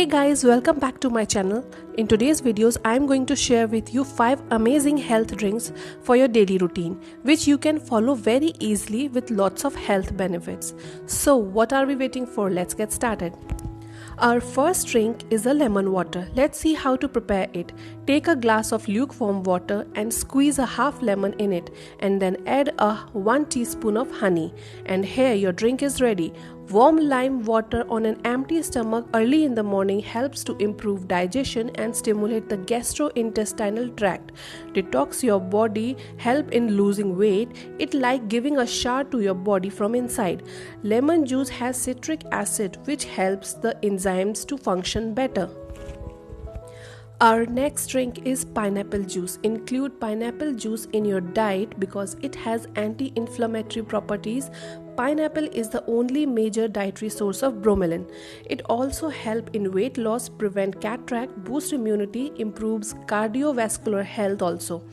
Hey guys, welcome back to my channel. In today's videos, I am going to share with you 5 amazing health drinks for your daily routine, which you can follow very easily with lots of health benefits. So what are we waiting for? Let's get started. Our first drink is a lemon water. Let's see how to prepare it. Take a glass of lukewarm water and squeeze a half lemon in it, and then add a 1 teaspoon of honey. And here your drink is ready. Warm lime water on an empty stomach early in the morning helps to improve digestion and stimulate the gastrointestinal tract. Detox your body, help in losing weight. It's like giving a shower to your body from inside. Lemon juice has citric acid, which helps the enzymes to function better. Our next drink is pineapple juice. Include pineapple juice in your diet because it has anti-inflammatory properties. Pineapple is the only major dietary source of bromelain. It also helps in weight loss, prevent cataract, boost immunity, improves cardiovascular health also.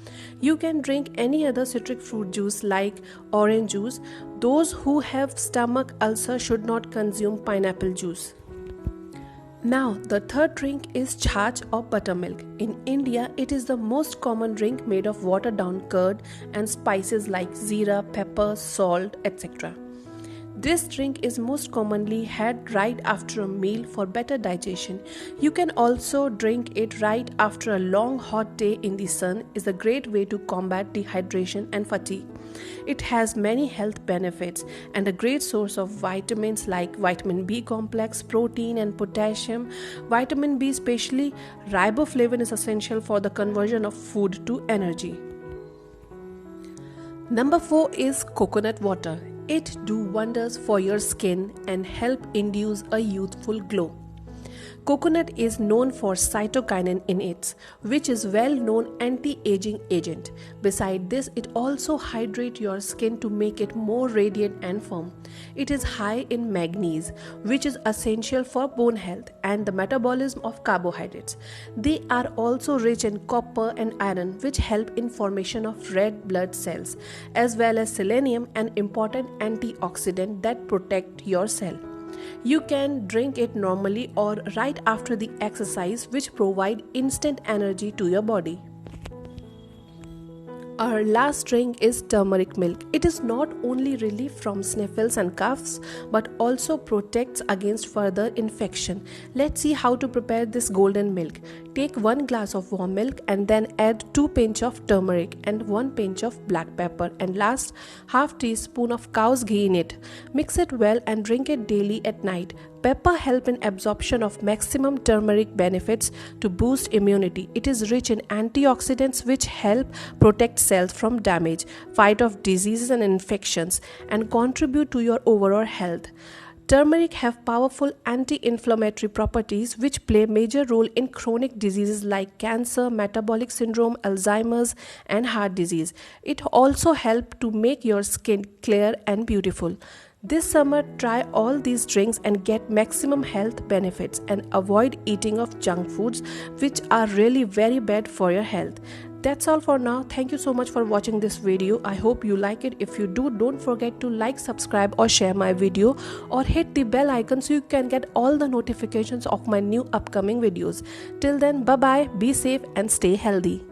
You can drink any other citric fruit juice like orange juice. Those who have stomach ulcer should not consume pineapple juice. Now, the third drink is chach or buttermilk. In India, it is the most common drink made of watered down curd and spices like jeera, pepper, salt, etc. This drink is most commonly had right after a meal for better digestion. You can also drink it right after a long hot day in the sun. Is a great way to combat dehydration and fatigue. It has many health benefits and a great source of vitamins like vitamin B complex, protein and potassium. Vitamin B, especially riboflavin, is essential for the conversion of food to energy. Number 4 is coconut water. It do wonders for your skin and help induce a youthful glow. Coconut is known for cytokinin in it, which is well-known anti-aging agent. Besides this, it also hydrates your skin to make it more radiant and firm. It is high in manganese, which is essential for bone health and the metabolism of carbohydrates. They are also rich in copper and iron, which help in formation of red blood cells, as well as selenium, an important antioxidant that protect your cell. You can drink it normally or right after the exercise, which provide instant energy to your body. Our last drink is turmeric milk. It is not only relief from sniffles and coughs but also protects against further infection. Let's see how to prepare this golden milk. Take 1 glass of warm milk and then add 2 pinch of turmeric and 1 pinch of black pepper and last half teaspoon of cow's ghee in it. Mix it well and drink it daily at night. Pepper help in absorption of maximum turmeric benefits to boost immunity. It is rich in antioxidants which help protect cells from damage, fight off diseases and infections, and contribute to your overall health. Turmeric have powerful anti-inflammatory properties which play a major role in chronic diseases like cancer, metabolic syndrome, Alzheimer's, and heart disease. It also helps to make your skin clear and beautiful. This summer, try all these drinks and get maximum health benefits and avoid eating of junk foods which are really very bad for your health. That's all for now. Thank you so much for watching this video. I hope you like it. If you do, don't forget to like, subscribe or share my video or hit the bell icon so you can get all the notifications of my new upcoming videos. Till then, bye bye, be safe and stay healthy.